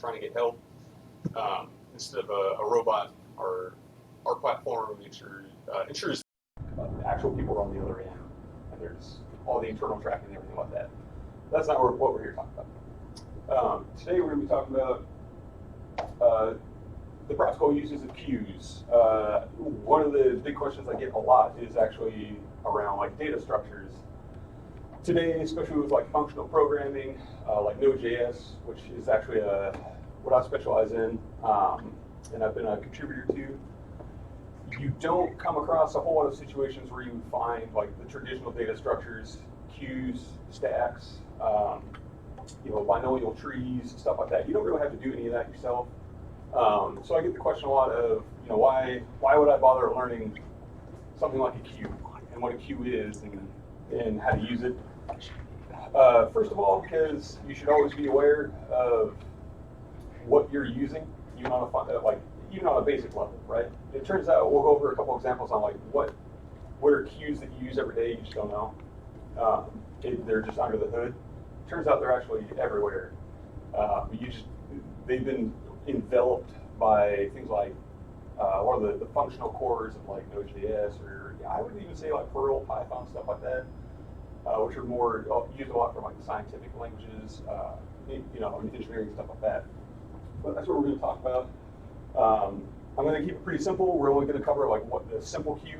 trying to get help. Instead of a robot, our platform ensures actual people are on the other end, and there's all the internal tracking and everything like that. That's not what we're here talking about. Today we're going to be talking about the practical uses of queues. One of the big questions I get a lot is actually around like data structures. Today, especially with like functional programming, like Node.js, which is actually what I specialize in, and I've been a contributor to, you don't come across a whole lot of situations where you would find like the traditional data structures, queues, stacks, binomial trees, stuff like that. You don't really have to do any of that yourself. So I get the question a lot of, why would I bother learning something like a queue and what a queue is and how to use it? First of all, because you should always be aware of what you're using, even on a basic level, right? It turns out we'll go over a couple examples on like what are queues that you use every day. You just don't know. They're just under the hood. Turns out they're actually everywhere. They've been enveloped by things like one of the functional cores of like Node.js, or I would even say like Perl, Python, stuff like that, which are more used a lot for like the scientific languages, engineering, stuff like that. But that's what we're going to talk about. I'm going to keep it pretty simple. We're only going to cover like what the simple queue.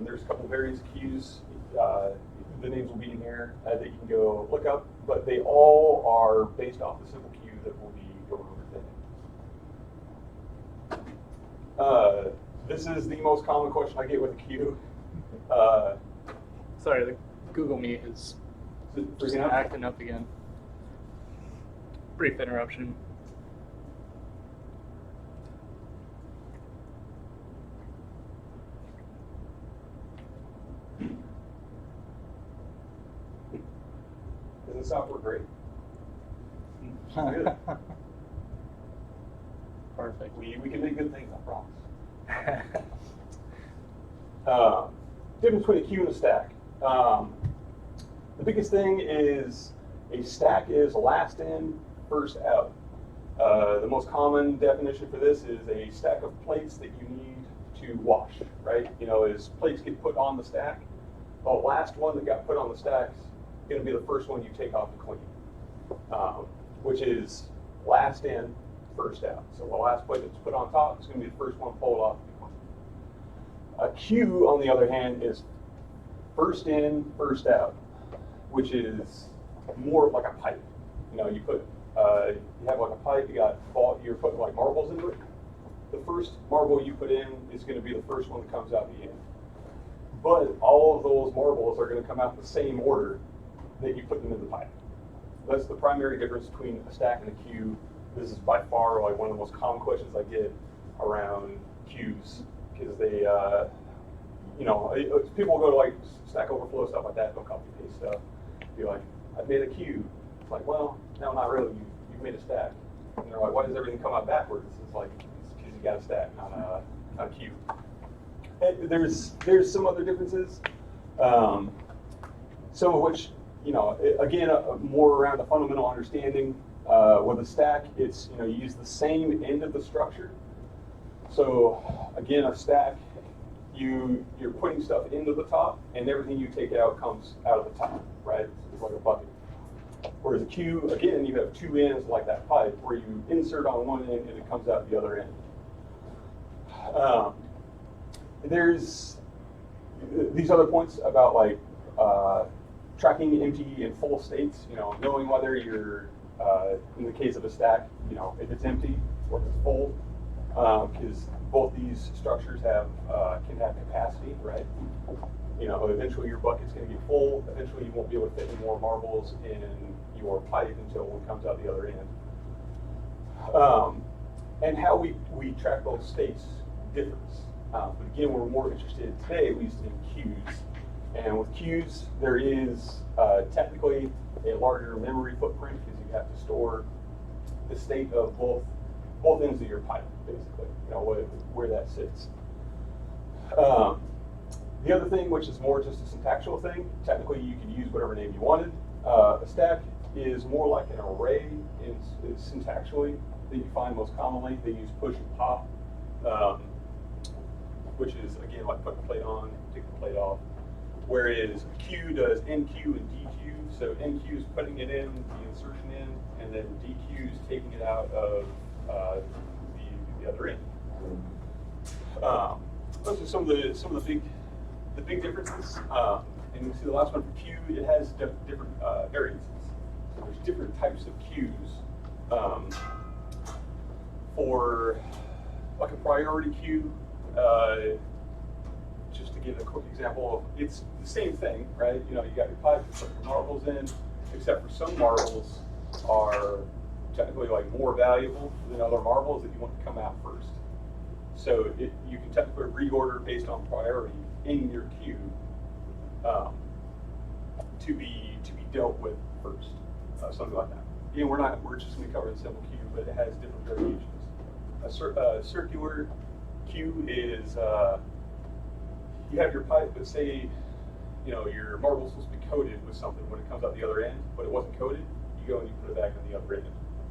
There's a couple variants of queues. The names will be in here that you can go look up, but they all are based off the simple queue that we'll be going over today. This is the most common question I get with a queue. Sorry, the Google Meet is just acting up again. Brief interruption. Isn't software great? Good. Perfect. We can make good things, I promise. Difference between a queue and a stack. The biggest thing is a stack is last in, first out. The most common definition for this is a stack of plates that you need to wash, right? As plates get put on the stack, the last one that got put on the stack is going to be the first one you take off to clean, which is last in, first out. So the last plate that's put on top is going to be the first one pulled off to be cleaned. A queue, on the other hand, is first in, first out, which is more like a pipe. You have like a pipe. You're putting like marbles into it. The first marble you put in is going to be the first one that comes out the end. But all of those marbles are going to come out the same order that you put them in the pipe. That's the primary difference between a stack and a queue. This is by far like one of the most common questions I get around queues, because they, people go to like Stack Overflow, stuff like that, they'll copy paste stuff. Be like, I've made a queue. It's like, well, no, not really. You've made a stack. And they're like, why does everything come out backwards? It's like, it's because you got a stack, not a queue. And there's some other differences, some of which, again, more around the fundamental understanding. With a stack, it's, you use the same end of the structure. So again, a stack, you're putting stuff into the top, and everything you take out comes out of the top, right? It's like a bucket. Whereas a queue, again, you have two ends like that pipe, where you insert on one end and it comes out the other end. There's these other points about like tracking empty and full states, knowing whether you're, in the case of a stack, if it's empty or if it's full, because both these structures can have capacity, right? Eventually your bucket's going to get full. Eventually you won't be able to fit any more marbles in your pipe until one comes out the other end. And how we track those states differs. But again, we're more interested today, at least, in queues. And with queues, there is technically a larger memory footprint, because you have to store the state of both ends of your pipe, basically, where that sits. The other thing, which is more just a syntactical thing, technically you could use whatever name you wanted. A stack is more like an array syntactually. that you find most commonly. They use push and pop, which is, again, like putting the plate on, taking the plate off. Whereas Q does NQ and DQ. So NQ is putting it in, the insertion in, and then DQ is taking it out of the other end. Those are some of the big differences. And you see the last one for Q, it has different variances. So there's different types of Qs. For like a priority queue, just to give a quick example, it's the same thing, right? You know, you got your pipe, you put your marbles in, except for some marbles are technically like more valuable than other marbles that you want to come out first. So you can technically reorder based on priority in your queue to be dealt with first, something like that. Again, we're just going to cover the simple queue, but it has different variations. A circular queue is you have your pipe, but say your marble's supposed to be coated with something when it comes out the other end, but it wasn't coated. You go and you put it back on the other end.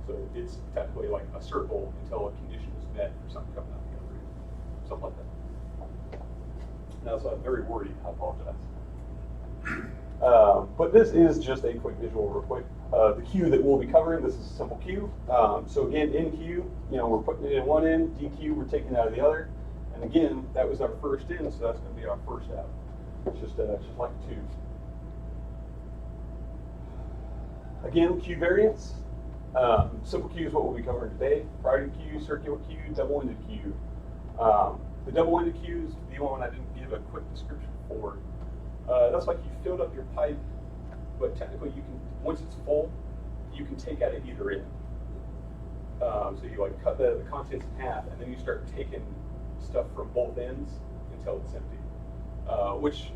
So it's technically like a circle until a condition is met for something coming out the other end, something like that. Now, so I'm very wordy. I apologize. But this is just a quick visual real quick. The queue that we'll be covering, this is a simple queue. So again, in queue, we're putting it in one end, DQ, we're taking it out of the other. And again, that was our first in, so that's going to be our first out. It's just like a tube. Again, queue variants. Simple queue is what we'll be covering today. Priority queue, circular queue, double-ended queue. The double-ended queue is the one I didn't give a quick description for. That's like you filled up your pipe, but technically you can, once it's full, you can take out of either end. So you like cut the contents in half, and then you start taking stuff from both ends until it's empty. Which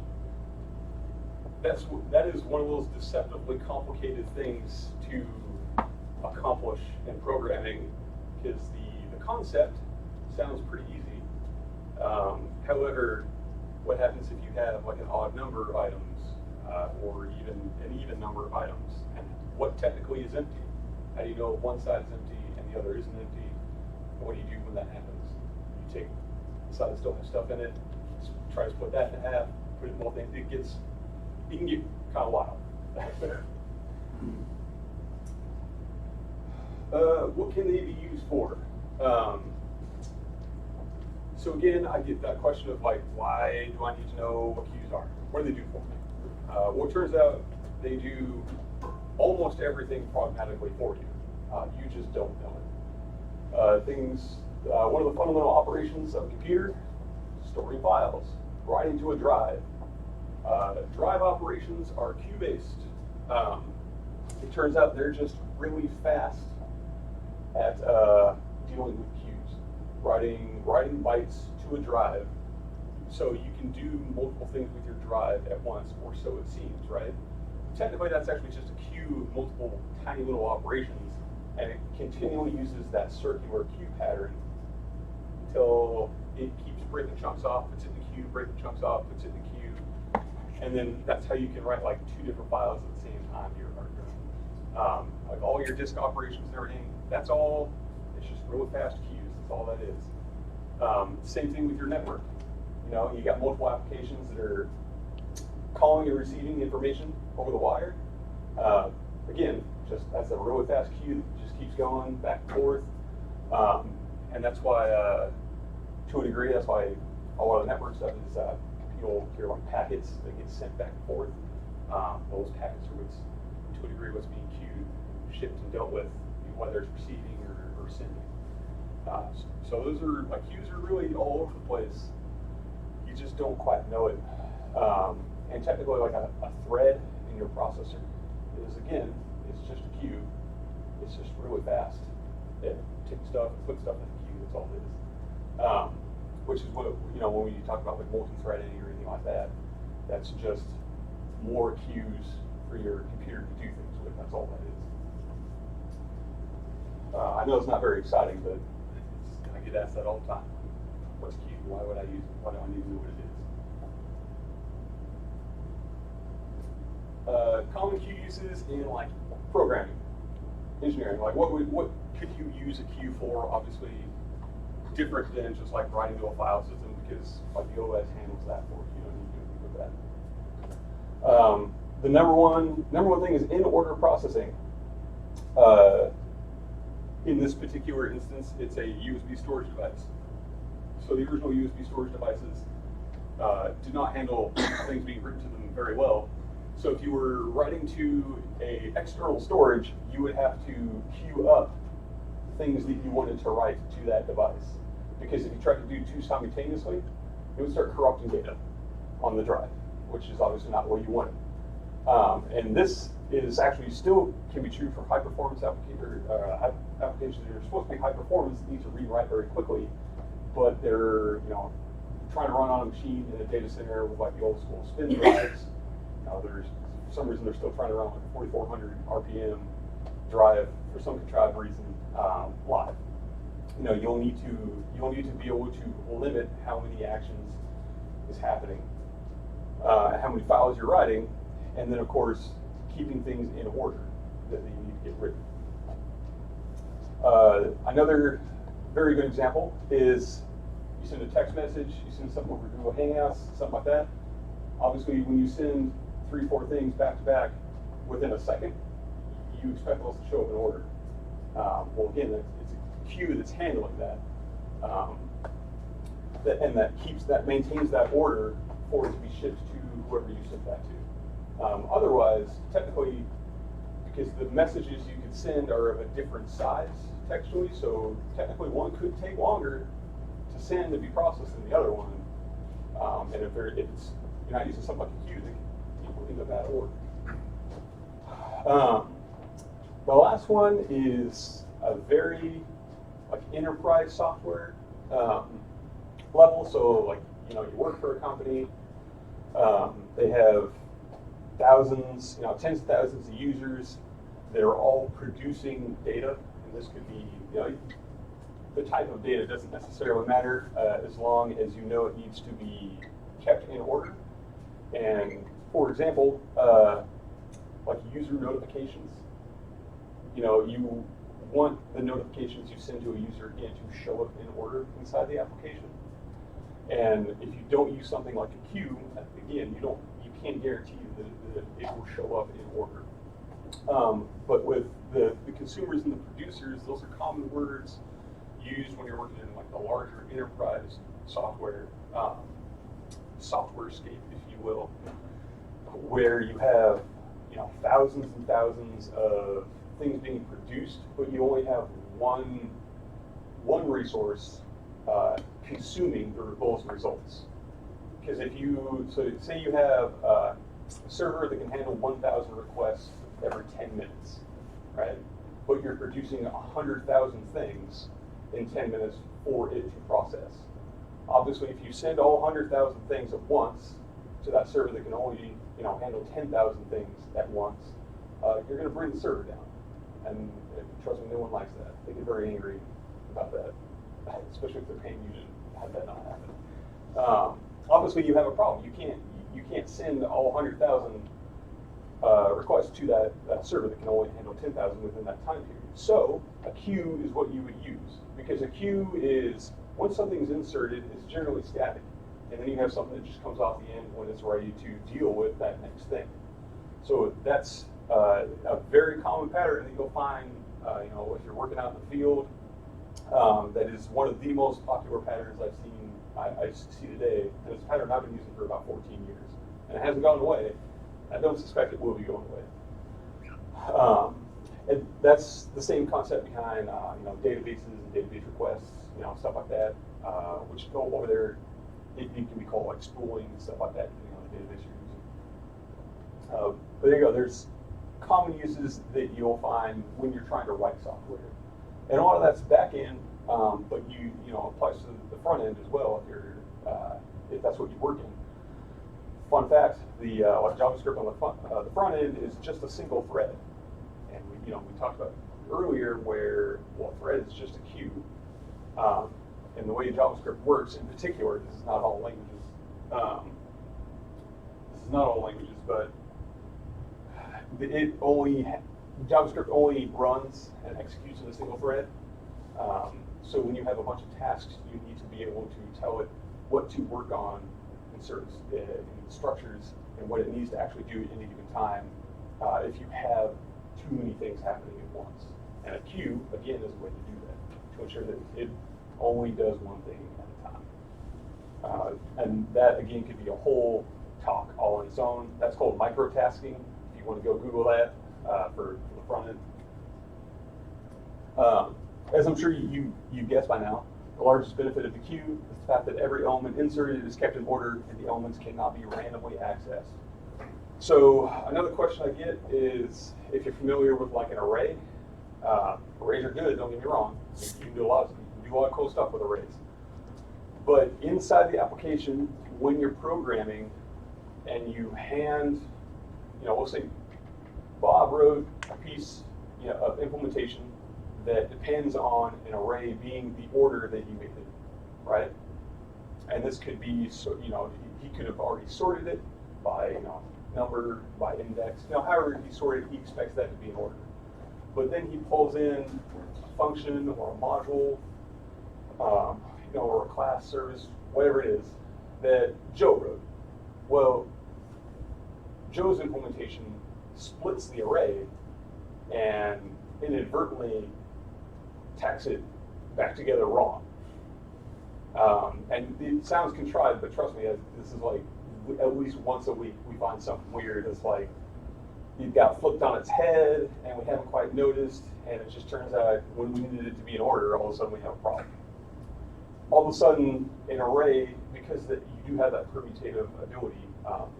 that is one of those deceptively complicated things to accomplish in programming, because the concept sounds pretty easy. However, what happens if you have like an odd number of items or even an even number of items, and what technically is empty? How do you know if one side is empty and the other isn't empty? And what do you do when that happens? You take the side that still has stuff in it, try to split that in half, put it in both ends. It can get kind of wild. What can they be used for? So again, I get that question of like, why do I need to know what queues are? What do they do for me? Well, it turns out they do almost everything pragmatically for you. You just don't know it. One of the fundamental operations of a computer, storing files, writing to a drive. Drive operations are queue-based. It turns out they're just really fast at dealing with queues, writing bytes to a drive, so you can do multiple things with your drive at once, or so it seems, right? Technically, that's actually just a queue of multiple tiny little operations, and it continually uses that circular queue pattern until it keeps breaking chunks off, puts it in the queue, breaking chunks off, puts it in the queue, and then that's how you can write like 2 different files at the same time. Like all your disk operations and everything, that's all. It's just really fast queues. That's all that is. Same thing with your network. You got multiple applications that are calling and receiving information over the wire. Again, that's a really fast queue that just keeps going back and forth. And that's why, to a degree, that's why a lot of the network stuff is people hear like packets that get sent back and forth. Those packets are to a degree what's being queued, shipped, and dealt with, whether it's receiving or sending. So those are like queues are really all over the place. You just don't quite know it. And technically, like a thread in your processor is, again, it's just a queue. It's just really fast at taking stuff and putting stuff in the queue. That's all it is. Which is what when we talk about like multi-threading or anything like that, that's just more queues for your computer to do things with. That's all that is. I know it's not very exciting, but I get asked that all the time. What's queue? Why would I use it? Why do I need to know what it is? Common queue uses in like programming. engineering. Like what could you use a queue for? Obviously, different than just like writing to a file system, because like the OS handles that for you. You don't need to do anything with that. The number one thing is in order processing. In this particular instance, it's a USB storage device. So the original USB storage devices did not handle things being written to them very well. So if you were writing to a external storage, you would have to queue up things that you wanted to write to that device. Because if you tried to do two simultaneously, it would start corrupting data on the drive, which is obviously not what you wanted. And this is actually still can be true for high performance applications that are supposed to be high performance, need to read write very quickly, but they're trying to run on a machine in a data center with like the old school spin drives. There's for some reason they're still trying to run like a 4,400 RPM drive for some contrived reason live. You'll need to be able to limit how many actions is happening, how many files you're writing, and then of course keeping things in order that you need to get written. Another very good example is you send a text message, you send something over Google Hangouts, something like that. Obviously, when you send 3-4 things back to back within a second, you expect those to show up in order. Well, again, it's a queue that's handling that, and that maintains that order for it to be shipped to whoever you send that to. Otherwise, technically, because the messages you could send are of a different size textually, so technically one could take longer to send to be processed than the other one. And if you're not using something like a queue, they can put into bad order. The last one is a very enterprise software level. So you work for a company, they have thousands, tens of thousands of users. They're all producing data, and this could be, the type of data doesn't necessarily matter as long as you know it needs to be kept in order. And for example, like user notifications, you want the notifications you send to a user again to show up in order inside the application. And if you don't use something like a queue, again, you can't guarantee that it will show up in order. But with the consumers and the producers, those are common words used when you're working in like the larger enterprise softwarescape, if you will, where you have thousands and thousands of things being produced, but you only have one resource consuming those results. Because say you have a server that can handle 1,000 requests every 10 minutes, right? But you're producing 100,000 things in 10 minutes for it to process. Obviously, if you send all 100,000 things at once to that server that can only handle 10,000 things at once, you're going to bring the server down. And trust me, no one likes that. They get very angry about that, especially if they're paying you to have that not happen. Obviously, you have a problem. You can't send all 100,000 requests to that server that can only handle 10,000 within that time period. So a queue is what you would use, because a queue is, once something's inserted, it's generally static, and then you have something that just comes off the end when it's ready to deal with that next thing. So that's a very common pattern that you'll find, if you're working out in the field. That is one of the most popular patterns I see today, and it's a pattern I've been using for about 14 years, and it hasn't gone away. I don't suspect it will be going away. And that's the same concept behind databases and database requests, stuff like that, which go over there. It can be called like spooling and stuff like that, depending on the database you're using. But there you go. There's common uses that you'll find when you're trying to write software, and a lot of that's back end, but applies to the front end as well if that's what you work in. Fun fact: like JavaScript on the front end is just a single thread, and we talked about earlier where thread is just a queue, and the way JavaScript works in particular, this is not all languages. But it only JavaScript only runs and executes in a single thread. So when you have a bunch of tasks, you need to be able to tell it what to work on in certain structures and what it needs to actually do at any given time if you have too many things happening at once. And a queue, again, is a way to do that, to ensure that it only does one thing at a time. And that, again, could be a whole talk all on its own. That's called microtasking, if you want to go Google that for the front end. As I'm sure you guessed by now, the largest benefit of the queue is the fact that every element inserted is kept in order and the elements cannot be randomly accessed. So another question I get is, if you're familiar with like an array, arrays are good, don't get me wrong. You can do a lot of cool stuff with arrays. But inside the application, when you're programming and you hand, we'll say Bob wrote a piece of implementation that depends on an array being the order that you made it, right? And this could be, so he could have already sorted it by number, by index, however he sorted, he expects that to be in order. But then he pulls in a function or a module, or a class service, whatever it is, that Joe wrote. Well, Joe's implementation splits the array and inadvertently tacks it back together wrong. And it sounds contrived, but trust me, this is like at least once a week we find something weird. It's like it got flipped on its head and we haven't quite noticed, and it just turns out when we needed it to be in order, all of a sudden we have a problem. All of a sudden, an array, because you do have that permutative ability,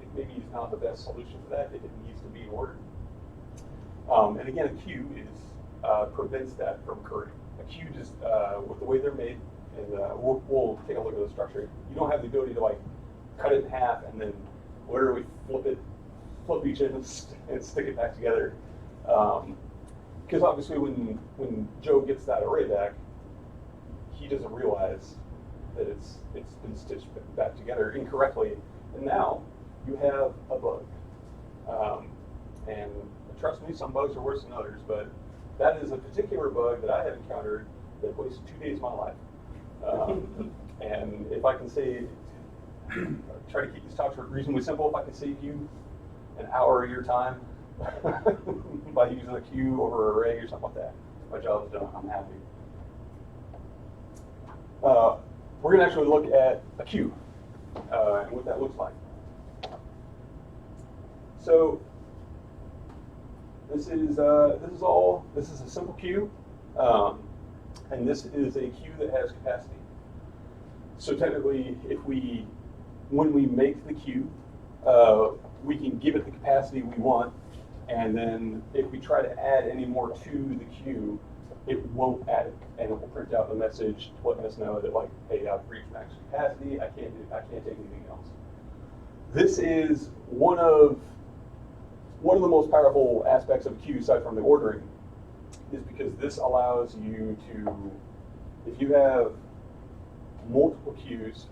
it maybe is not the best solution for that if it needs to be in order. And again, a queue prevents that from occurring. A queue just, with the way they're made, and we'll take a look at the structure, you don't have the ability to like cut it in half and then literally flip each end and stick it back together. Because obviously when Joe gets that array back, he doesn't realize that it's been stitched back together incorrectly, and now you have a bug. And trust me, some bugs are worse than others, but that is a particular bug that I have encountered that wasted 2 days of my life. And if I can say, try to keep these talks reasonably simple, if I can save you an hour of your time by using a queue over an array or something like that, my job's done, I'm happy. We're going to actually look at a queue and what that looks like. So this is a simple queue, and this is a queue that has capacity. So technically, when we make the queue, we can give it the capacity we want, and then if we try to add any more to the queue, it won't add it, and it will print out the message letting us know that, like, hey, I've reached max capacity. I can't take anything else. This is one of the most powerful aspects of a queue, aside from the ordering, is because this allows you to, if you have multiple queues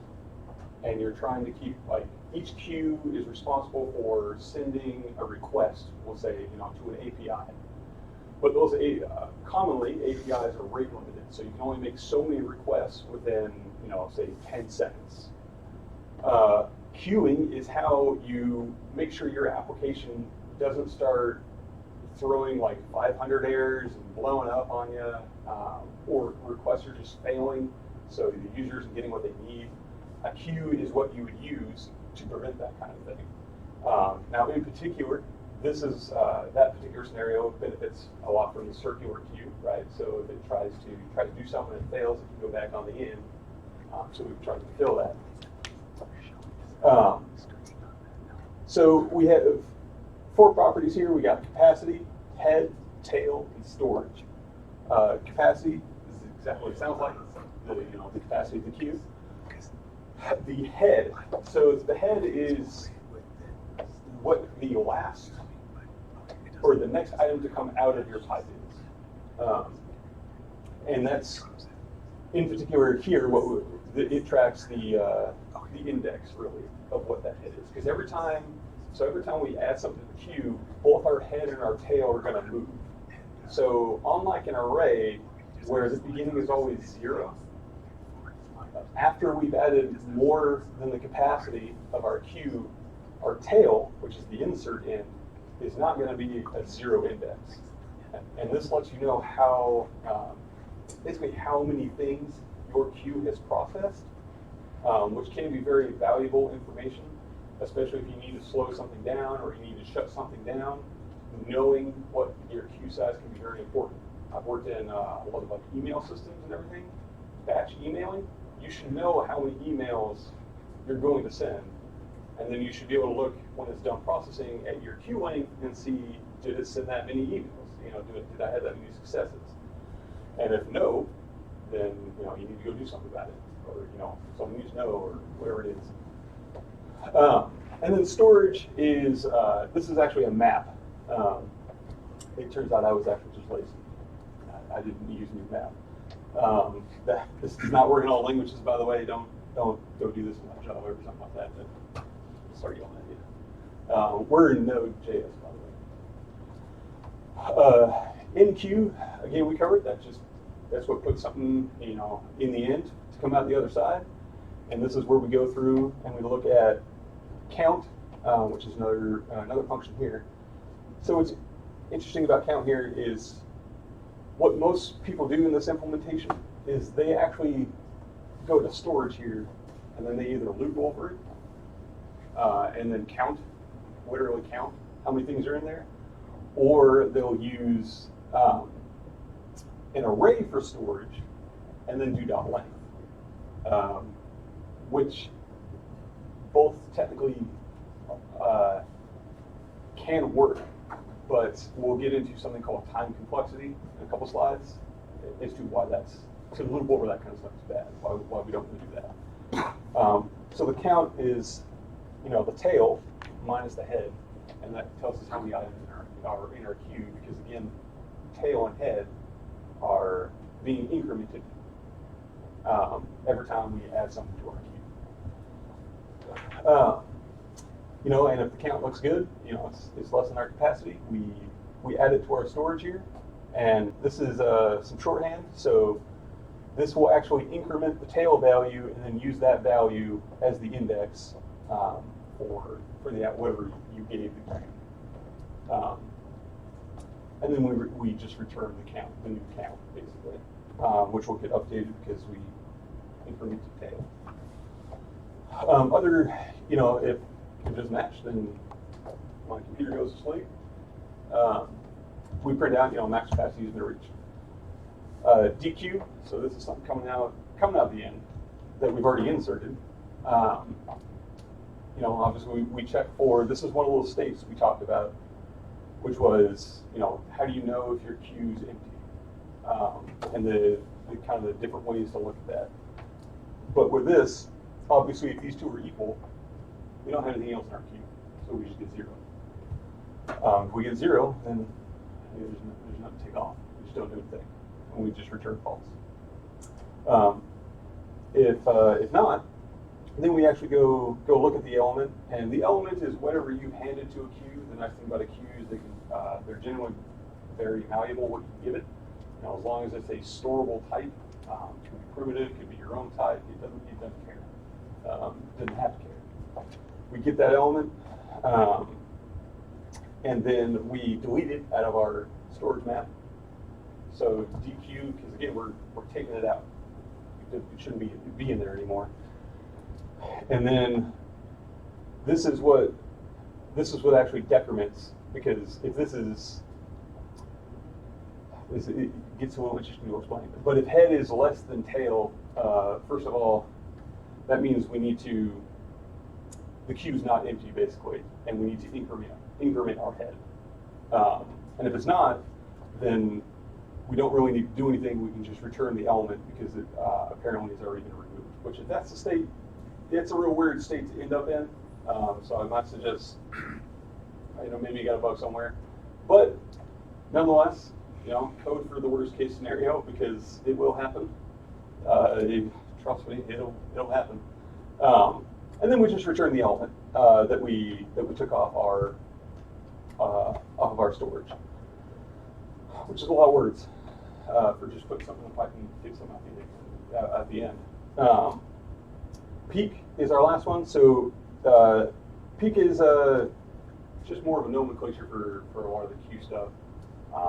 and you're trying to keep, like, each queue is responsible for sending a request, we'll say, to an API. But those commonly APIs are rate limited, so you can only make so many requests within, say 10 seconds. Queuing is how you make sure your application doesn't start throwing like 500 errors and blowing up on you, or requests are just failing, so the users are getting what they need. A queue is what you would use to prevent that kind of thing. Now, in particular, this is that particular scenario benefits a lot from the circular queue, right? So if it tries to do something and it fails, it can go back on the end. So we've tried to fill that. So we have 4 properties here. We got capacity, head, tail, and storage. Capacity is exactly what it sounds like. The capacity of the queue. The head. So the head is what the last or the next item to come out of your pipe is. And that's, in particular here, it tracks the index, really, of what that head is. Because every time we add something to the queue, both our head and our tail are going to move. So unlike an array, where the beginning is always 0, after we've added more than the capacity of our queue, our tail, which is the insert end, is not going to be a 0 index. And this lets you know how, basically how many things your queue has processed, which can be very valuable information, especially if you need to slow something down or you need to shut something down. Knowing what your queue size can be very important. I've worked in a lot of like email systems and everything, batch emailing. You should know how many emails you're going to send, and then you should be able to look when it's done processing at your queue length and see, did it send that many emails? You know, did I have that many successes? And if no, then you need to go do something about it, or someone needs to know, or whatever it is. And then storage is this is actually a map. It turns out I was actually just lazy. I didn't use new map. This does not work in all languages, by the way. Don't go do this in my Java or something like that. But sorry on that. Yeah. We're in Node.js, by the way. In queue, again, we covered that's what puts something in the end to come out the other side. And this is where we go through and we look at count, which is another function here. So what's interesting about count here is what most people do in this implementation is they actually go to storage here, and then they either loop over it and then literally count how many things are in there, or they'll use an array for storage and then do .length, which both technically can work. But we'll get into something called time complexity in a couple slides as to why to loop over that kind of stuff is bad, why we don't want to do that. So the count is, the tail minus the head, and that tells us how many items are in our queue, because again, tail and head are being incremented every time we add something to our queue. And if the count looks good, it's less than our capacity, we add it to our storage here. And this is some shorthand, so this will actually increment the tail value and then use that value as the index for whatever you gave the queue. And then we just return the new count, basically, which will get updated because we increment the tail. If it doesn't match, then my computer goes to sleep. We print out, max capacity has been reached. DQ, so this is something coming out the end that we've already inserted. Obviously we check for, this is one of those states we talked about, which was, how do you know if your queue's empty? And the kind of the different ways to look at that. But with this, obviously if these two are equal, we don't have anything else in our queue, so we just get 0. If we get 0, then there's nothing to take off. We just don't do anything, and we just return false. If not, then we actually go look at the element, and the element is whatever you handed to a queue. The nice thing about a queue is they're generally very malleable what you give it. As long as it's a storable type, it can be primitive, it can be your own type. It doesn't care. It doesn't have to care. We get that element, and then we delete it out of our storage map. So DQ, because again, we're taking it out. It shouldn't be in there anymore. And then this is what actually decrements, because if it gets a little interesting to explain. But if head is less than tail, first of all, that means the queue is not empty, basically, and we need to increment our head. And if it's not, then we don't really need to do anything. We can just return the element because it apparently has already been removed. Which, if that's the state, it's a real weird state to end up in. So I might suggest, maybe you got a bug somewhere. But nonetheless, code for the worst case scenario, because it will happen. Trust me, it'll happen. And then we just return the element that we took off of our storage. which is a lot of words for just putting something in the pipe and get something at the end. Peak is our last one. So peak is just more of a nomenclature for a lot of the Q stuff.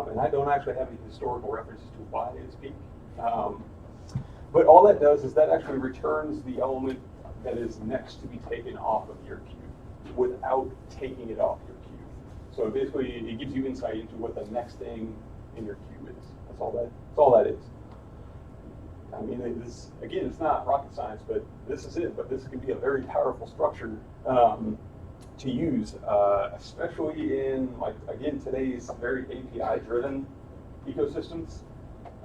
And I don't actually have any historical references to why it's peak. But all that does is that actually returns the element that is next to be taken off of your queue without taking it off your queue. So basically, it gives you insight into what the next thing in your queue is. That's all that is. I mean, this, again, it's not rocket science, but this is it. But this can be a very powerful structure to use, especially in, like, again, today's very API-driven ecosystems.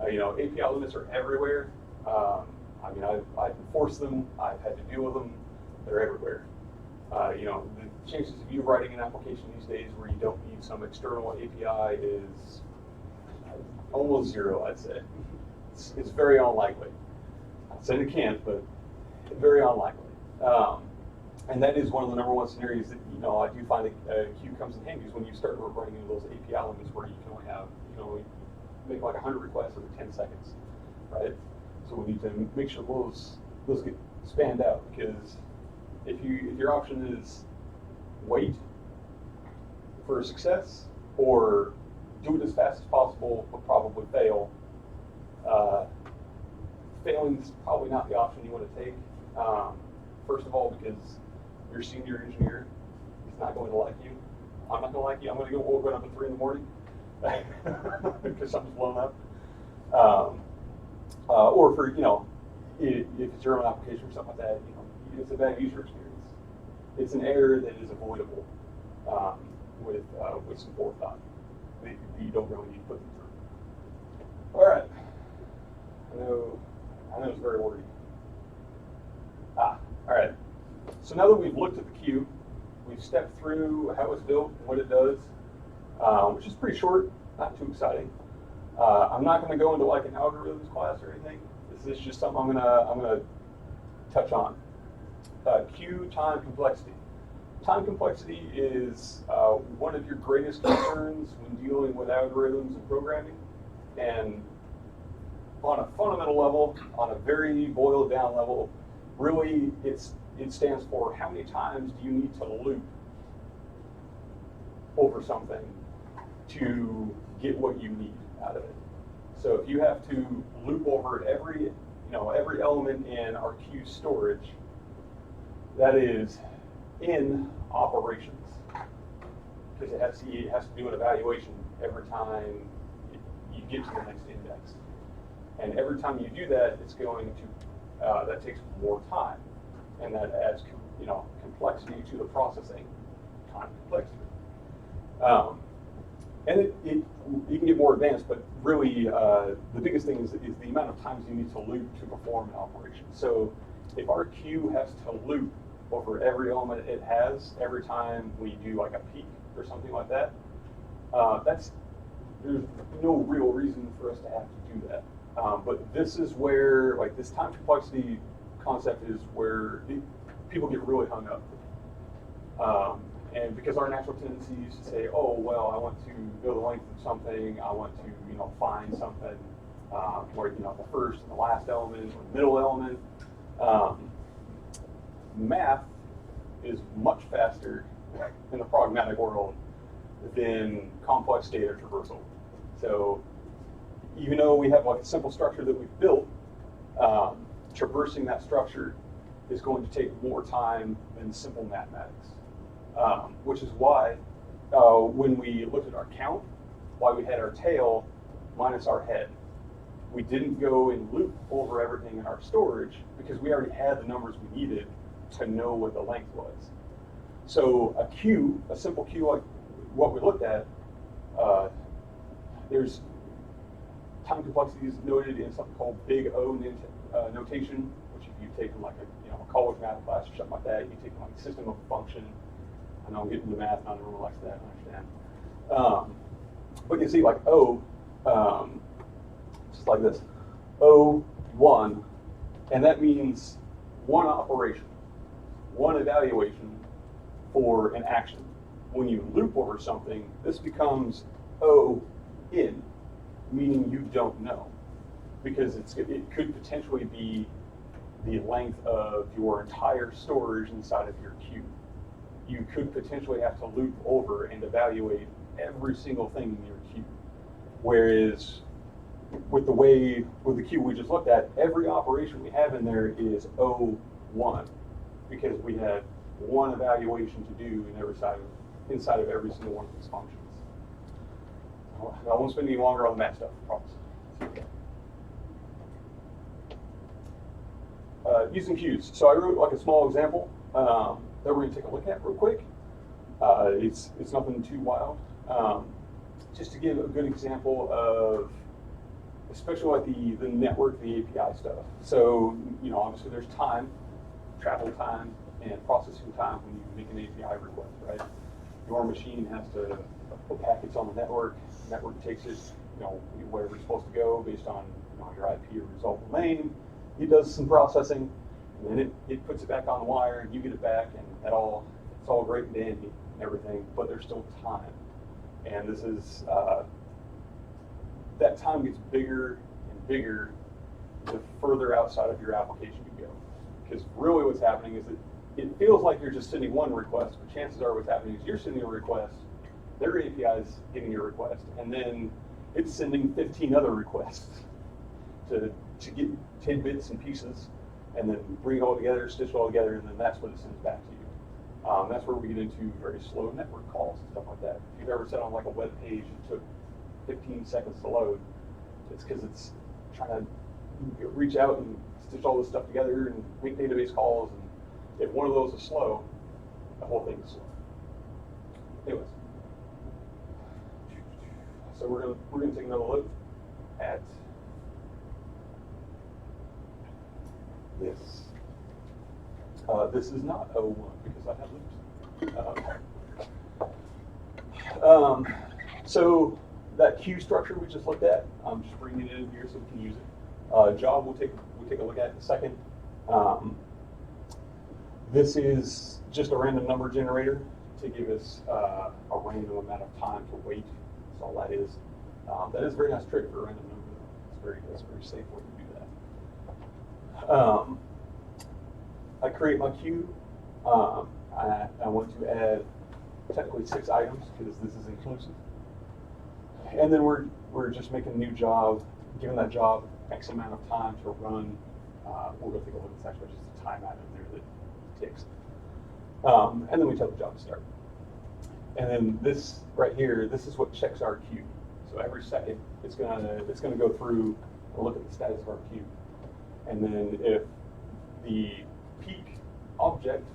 API limits are everywhere. I mean, I've enforced them. I've had to deal with them. They're everywhere. The chances of you writing an application these days where you don't need some external API is almost zero, I'd say. It's very unlikely. I'm saying it can't, but very unlikely. And that is one of the number one scenarios that I do find a queue comes in handy is when you start running into those API limits where you can only make like 100 requests every 10 seconds, right? So we need to make sure those get spanned out, because if your option is wait for success or do it as fast as possible but probably fail, failing is probably not the option you want to take. First of all, because your senior engineer is not going to like you. I'm not going to like you. I'm going to go up at 3 in the morning because something's blown up. Or for, if it's your own application or something like that, it's a bad user experience. It's an error that is avoidable with some forethought that you don't really need to put them through. All right. I know it's very wordy. All right. So now that we've looked at the queue, we've stepped through how it's built and what it does, which is pretty short, not too exciting. I'm not going to go into like an algorithms class or anything. This is just something I'm gonna touch on. Queue time complexity. Time complexity is one of your greatest concerns when dealing with algorithms and programming. And on a fundamental level, on a very boiled down level, really it stands for how many times do you need to loop over something to get what you need out of it. So if you have to loop over every element in our queue storage, that is in operations, because it has to do an evaluation every time you get to the next index. And every time you do that, it's going to that takes more time, and that adds complexity to the processing. Time complexity. And it can get more advanced, but really the biggest thing is the amount of times you need to loop to perform an operation. So if our queue has to loop over every element it has every time we do like a peak or something like that, there's no real reason for us to have to do that. But this is where, like, this time complexity concept is where people get really hung up. And because our natural tendency is to say, oh, well, I want to go the length of something, I want to, find something where, the first and the last element or the middle element. Math is much faster in the pragmatic world than complex data traversal. So even though we have like a simple structure that we've built, traversing that structure is going to take more time than simple mathematics. Which is why when we looked at our count, why we had our tail minus our head. We didn't go and loop over everything in our storage because we already had the numbers we needed to know what the length was. So a queue, a simple queue like what we looked at, there's time complexity is noted in something called big O notation, which if you've taken like a college math class or something like that, you take like a system of a function. I know I'm getting into math, not everyone likes that, I understand. But you see like O, just like this, O1, and that means one operation, one evaluation for an action. When you loop over something, this becomes O in, meaning you don't know, because it could potentially be the length of your entire storage inside of your queue. You could potentially have to loop over and evaluate every single thing in your queue. Whereas with the queue we just looked at, every operation we have in there is O1, because we have one evaluation to do inside of every single one of these functions. I won't spend any longer on the math stuff, I promise. Using queues. So I wrote like a small example that we're going to take a look at real quick. It's nothing too wild. Just to give a good example of, especially like the network, the API stuff. So, obviously there's time, travel time, and processing time when you make an API request, right? Your machine has to put packets on the network takes it, wherever it's supposed to go based on your IP or result domain. It does some processing, and then it puts it back on the wire, and you get it back, and it's all great and dandy and everything, but there's still time. And this is, that time gets bigger and bigger the further outside of your application you go. Because really what's happening is that it feels like you're just sending one request, but chances are what's happening is you're sending a request, their API is getting your request, and then it's sending 15 other requests to get tidbits and pieces, and then bring it all together, stitch it all together, and then that's what it sends back to you. That's where we get into very slow network calls and stuff like that. If you've ever sat on like a web page and took 15 seconds to load, it's because it's trying to reach out and stitch all this stuff together and make database calls, and if one of those is slow, the whole thing is slow. Anyways, so we're gonna take another look at this. This is not O1 because I have loops. So that queue structure we just looked at, I'm just bringing it in here so we can use it. Job we'll take a look at in a second. This is just a random number generator to give us a random amount of time to wait. That's all that is. That is a very nice trick for a random number. That's a very safe way to do that. I create my queue. I want to add technically 6 items because this is inclusive. And then we're just making a new job, giving that job X amount of time to run. We'll go take a look at this, actually just a timeout in there that ticks. And then we tell the job to start. And then this right here, this is what checks our queue. So every second, it's gonna go through and look at the status of our queue. And then if the peak object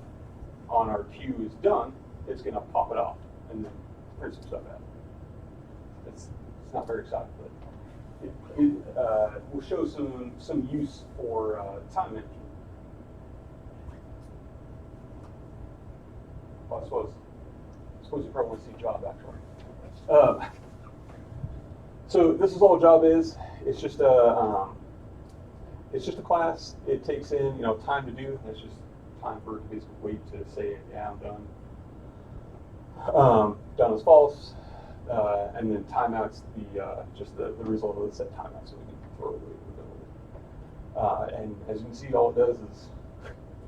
on our queue is done, it's gonna pop it off and then print some stuff out. It's not very exciting, but it will show some use for time management. Well, I suppose you probably want to see job actually. So this is all job is. It's just a class. It takes in time to do. That's just time for it to basically wait to say yeah I'm done. Done is false, and then timeouts just the result of the set timeout, so we can throw it away. And as you can see, all it does is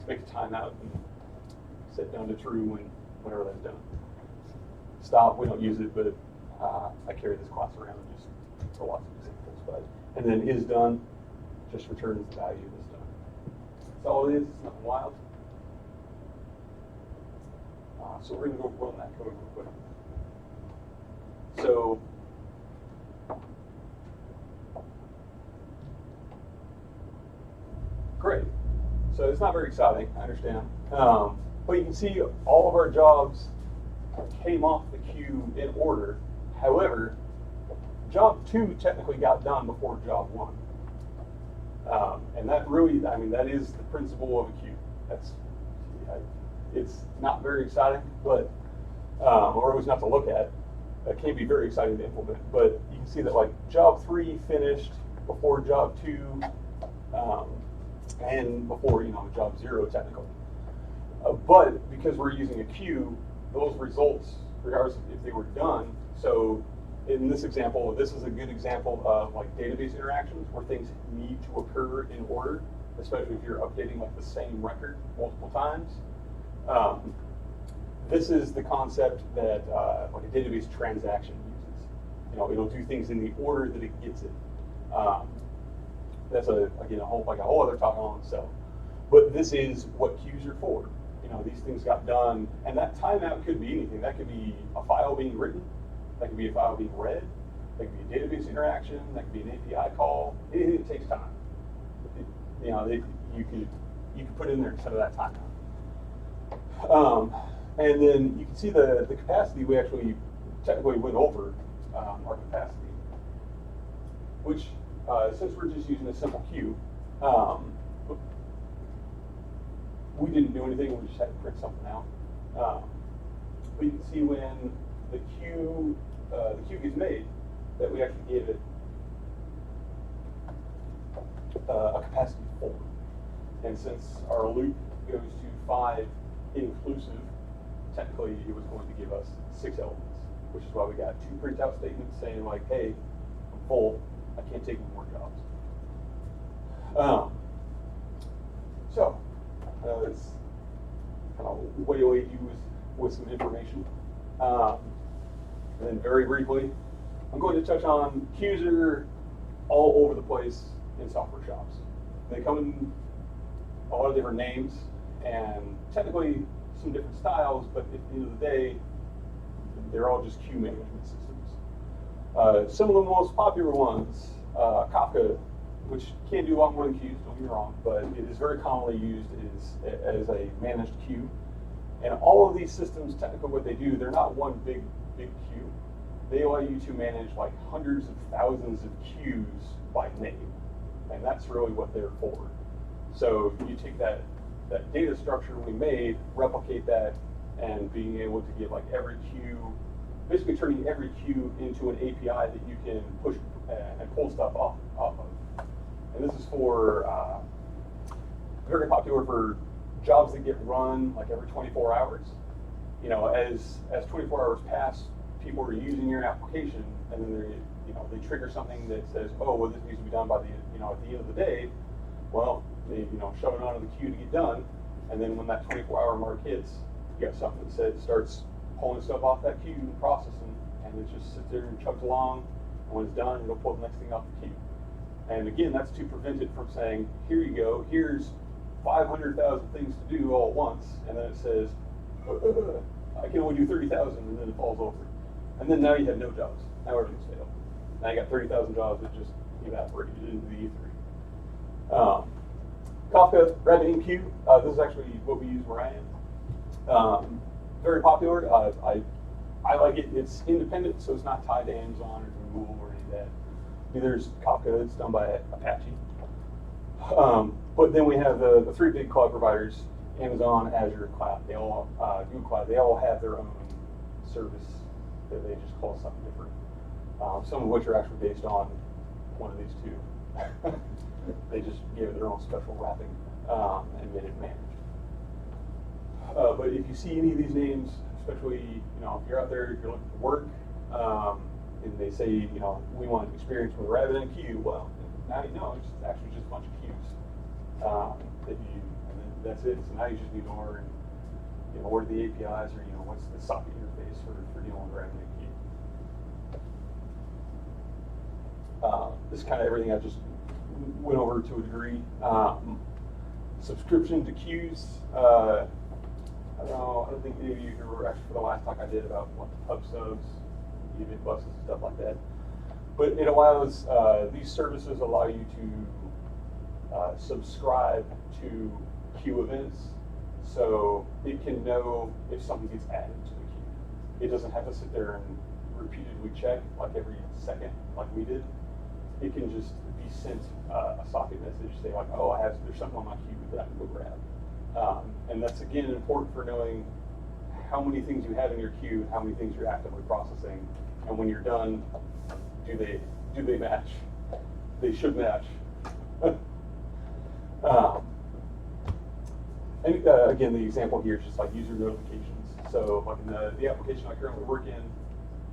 make a timeout and set down to true whenever that's done. Stop, we don't use it, but I carry this class around just for lots of examples. And then is done just returns the value of is done. That's all it is. It's nothing wild. So we're going to go run that code real quick. So great. So it's not very exciting, I understand. But you can see all of our jobs came off the queue in order. However, job 2 technically got done before job 1. And that really, that is the principle of a queue. It's not very exciting, but, or at least not to look at. It can be very exciting to implement, but you can see that like job 3 finished before job 2, and before job 0 technically. But because we're using a queue, those results, regardless if they were done, so in this example, this is a good example of like database interactions where things need to occur in order, especially if you're updating like the same record multiple times. This is the concept that like a database transaction uses. It'll do things in the order that it gets it. That's again a whole other talk on itself. But this is what queues are for. These things got done, and that timeout could be anything. That could be a file being written, that could be a file being read, that could be a database interaction, that could be an API call. Anything that takes time. You could put in there instead of that timeout. And then you can see the capacity. We actually technically went over our capacity, which since we're just using a simple queue, we didn't do anything. We just had to print something out. But you can see when the queue gets made, that we actually gave it a capacity 4. And since our loop goes to 5 inclusive, technically it was going to give us 6 elements, which is why we got 2 printout statements saying like, hey, I'm full, I can't take any more jobs. It's kind of waylay you with some information. And then very briefly, I'm going to touch on queues are all over the place in software shops. They come in a lot of different names and technically some different styles, but at the end of the day, they're all just queue management systems. Some of the most popular ones, Kafka, which can do a lot more than queues, don't get me wrong, but it is very commonly used as a managed queue. And all of these systems, technically what they do, they're not one big queue. They allow you to manage like hundreds of thousands of queues by name. And that's really what they're for. So you take that data structure we made, replicate that, and being able to get like every queue, basically turning every queue into an API that you can push and pull stuff off of. And this is for very popular for jobs that get run like every 24 hours. As 24 hours pass, people are using your application, and then they trigger something that says, oh, well, this needs to be done by the at the end of the day. Well, they shove it onto the queue to get done, and then when that 24-hour mark hits, you got something that starts pulling stuff off that queue and processing, and it just sits there and chugs along. And when it's done, it'll pull the next thing off the queue. And again, that's to prevent it from saying, here you go, here's 500,000 things to do all at once, and then it says, I can only do 30,000, and then it falls over. And then now you have no jobs. Now everything's failed. Now you got 30,000 jobs that just evaporated into the E3. Kafka, RabbitMQ, this is actually what we use where I am. Very popular. I like it. It's independent, so it's not tied to Amazon or Google or any of that. There's Kafka, it's done by Apache. But then we have the 3 big cloud providers, Amazon, Azure, Cloud. They all, Google Cloud, they all have their own service that they just call something different. Some of which are actually based on one of these 2. They just gave it their own special wrapping and made it managed. But if you see any of these names, especially if you're out there, if you're looking for work, and they say we want experience with RabbitMQ, well, now you know it's actually just a bunch of queues and then that's it. So now you just need to learn what are the APIs or what's the socket interface for dealing with RabbitMQ. This is kind of everything I just went over to a degree. Subscription to queues. I don't think any of you here were actually for the last talk I did about pub subs, event buses, and stuff like that. But it allows, these services allow you to subscribe to queue events, so it can know if something gets added to the queue. It doesn't have to sit there and repeatedly check like every second like we did. It can just be sent a socket message, say like, oh, there's something on my queue that I can go grab. And that's again important for knowing how many things you have in your queue, how many things you're actively processing, and when you're done, do they match? They should match. And again, the example here is just like user notifications. So like in the application I currently work in,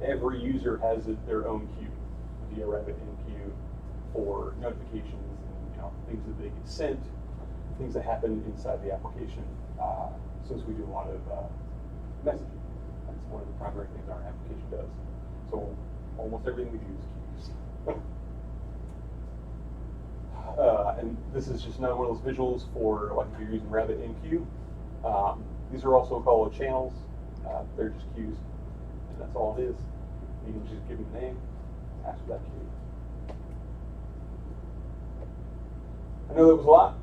every user has their own queue via RabbitMQ for notifications and things that they get sent, things that happen inside the application. Since we do a lot of messaging, that's one of the primary things our application does. So almost everything we do is queues. And this is just another one of those visuals for like if you're using RabbitMQ. These are also called channels. They're just queues, and that's all it is. You can just give them a name, ask for that queue. I know that was a lot,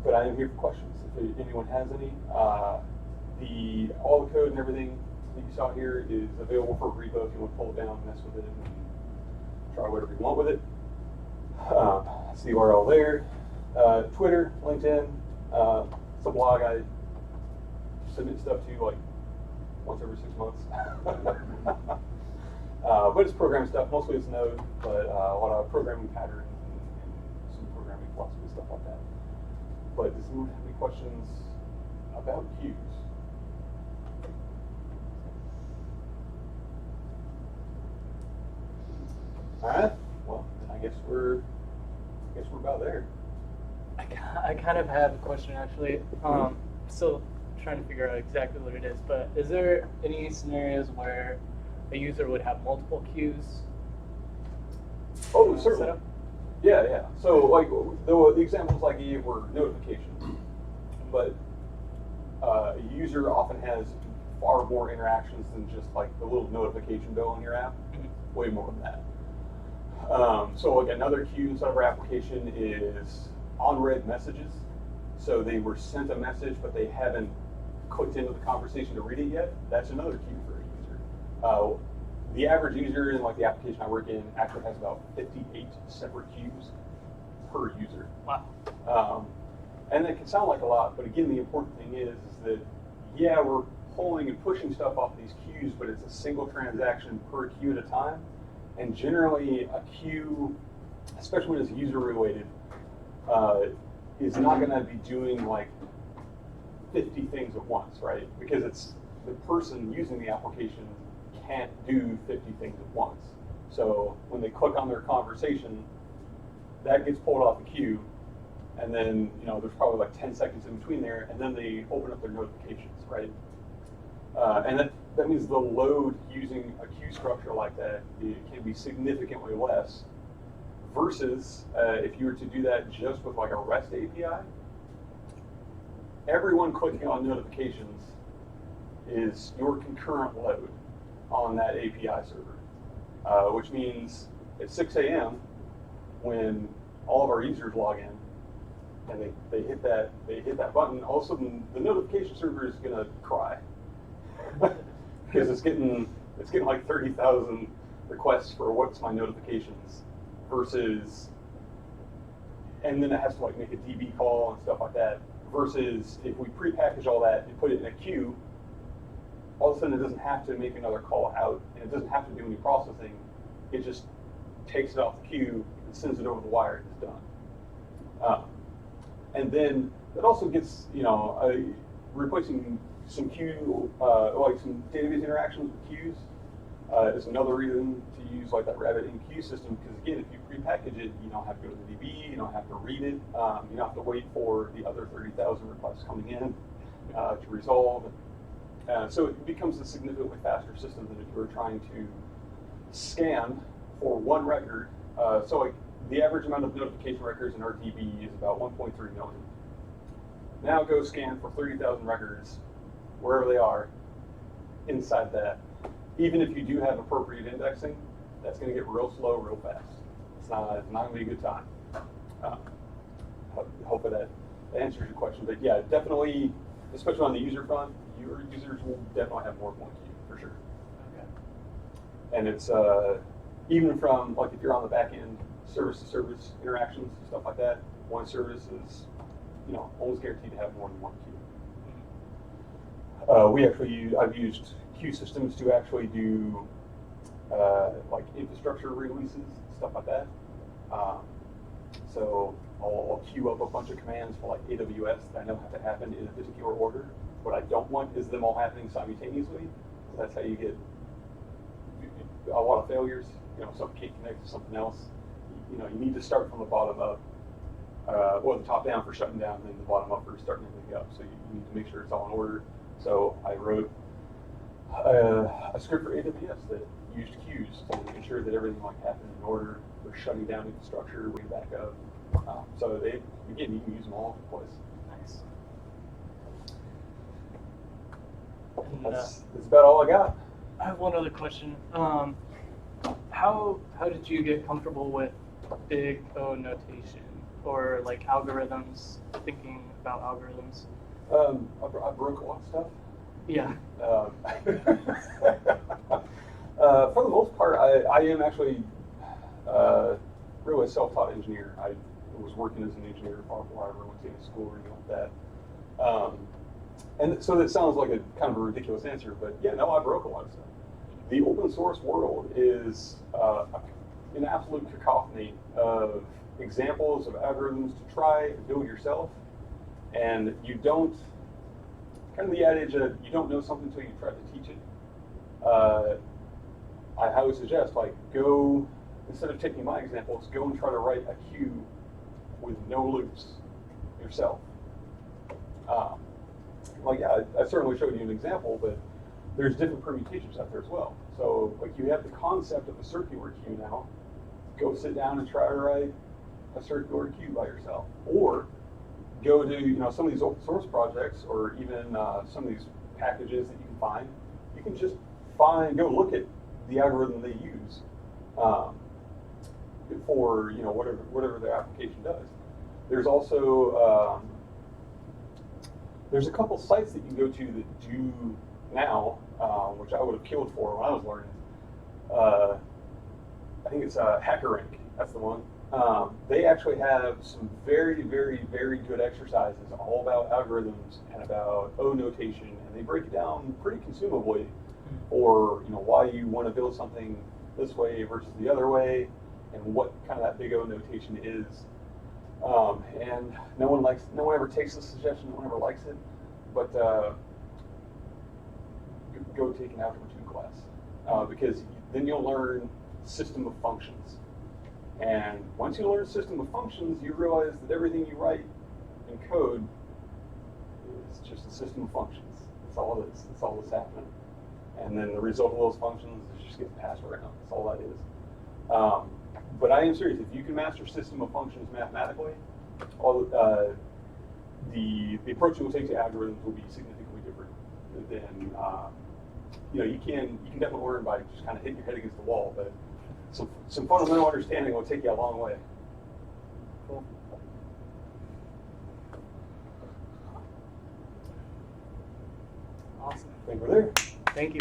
but I am here for questions. If anyone has any, all the code and everything that you saw here is available for repo if you want to pull it down, mess with it, and try whatever you want with it. That's the URL there. Twitter, LinkedIn, it's a blog I submit stuff to like once every 6 months. But it's program stuff. Mostly it's Node, but a lot of programming patterns and some programming philosophy, stuff like that. But does anyone have any questions about queues? All right. Well, I guess we're about there. I kind of have a question actually. Still trying to figure out exactly what it is, but is there any scenarios where a user would have multiple queues? Oh, certainly. Set up? Yeah. So like the examples I gave were notifications, but a user often has far more interactions than just like the little notification bell on your app. Mm-hmm. Way more than that. So like another queue inside of our application is on-read messages. So they were sent a message, but they haven't clicked into the conversation to read it yet. That's another queue for a user. The average user in like the application I work in actually has about 58 separate queues per user. Wow. And that can sound like a lot, but again, the important thing is that, yeah, we're pulling and pushing stuff off these queues, but it's a single transaction per queue at a time. And generally, a queue, especially when it's user related, is not going to be doing like 50 things at once, right? Because it's the person using the application can't do 50 things at once. So when they click on their conversation, that gets pulled off the queue, and then there's probably like 10 seconds in between there, and then they open up their notifications, right? And that means the load using a queue structure like that can be significantly less versus if you were to do that just with like a REST API. Everyone clicking on notifications is your concurrent load on that API server, which means at 6 a.m. when all of our users log in and they hit that button, all of a sudden the notification server is going to cry. Because it's getting like 30,000 requests for what's my notifications versus, and then it has to like make a DB call and stuff like that, versus if we prepackage all that and put it in a queue, all of a sudden it doesn't have to make another call out and it doesn't have to do any processing. It just takes it off the queue and sends it over the wire and it's done. And then that also gets, replacing some queue, like some database interactions with queues is another reason to use like that RabbitMQ system, because again, if you prepackage it, you don't have to go to the DB, you don't have to read it, you don't have to wait for the other 30,000 requests coming in to resolve. So it becomes a significantly faster system than if you were trying to scan for one record. So like the average amount of notification records in our DB is about 1.3 million. Now go scan for 30,000 records wherever they are inside that. Even if you do have appropriate indexing, that's going to get real slow real fast. It's not going to be a good time. Hopefully that answers your question. But yeah, definitely, especially on the user front, your users will definitely have more than one queue, for sure. Okay. And it's even from, like if you're on the back end, service-to-service interactions, stuff like that, one service is almost guaranteed to have more than one queue. I've used queue systems to actually do like infrastructure releases, stuff like that. So I'll queue up a bunch of commands for like AWS that I know have to happen in a particular order. What I don't want is them all happening simultaneously. That's how you get a lot of failures. Something can't connect to something else. You need to start from the bottom up, or the top down for shutting down, and then the bottom up for starting everything up. So you need to make sure it's all in order. So I wrote a script for AWS that used queues to ensure that everything happened in order for shutting down infrastructure, way back up. So you can use them all over the place. Nice. That's about all I got. I have one other question. How did you get comfortable with big O notation or like algorithms? Thinking about algorithms. I broke a lot of stuff. Yeah. For the most part, I am actually really a self-taught engineer. I was working as an engineer far before I ever went to any school or anything like that. And so that sounds like a kind of a ridiculous answer, but yeah, no, I broke a lot of stuff. The open source world is an absolute cacophony of examples of algorithms to try and build yourself, and you don't, kind of the adage of you don't know something until you try to teach it. I would suggest, go, instead of taking my examples, go and try to write a queue with no loops yourself. I certainly showed you an example, but there's different permutations out there as well. So, you have the concept of a circular queue now. Go sit down and try to write a circular queue by yourself, or go to some of these open source projects, or even some of these packages that you can find. You can just go look at the algorithm they use for whatever their application does. There's also there's a couple sites that you can go to that do now, which I would have killed for when I was learning. I think it's HackerRank. That's the one. They actually have some very, very, very good exercises all about algorithms and about O notation, and they break it down pretty consumably for why you want to build something this way versus the other way, and what kind of that big O notation is. And no one ever takes the suggestion, no one ever likes it, but go take an Algebra 2 class, because then you'll learn system of functions. And once you learn system of functions, you realize that everything you write in code is just a system of functions. That's all it is. That's all that's happening. And then the result of those functions is just getting passed around. That's all that is. But I am serious. If you can master system of functions mathematically, the approach you will take to algorithms will be significantly different than you can definitely learn by just kind of hitting your head against the wall, but some fundamental understanding will take you a long way. Cool. Awesome. I think we're there. Thank you.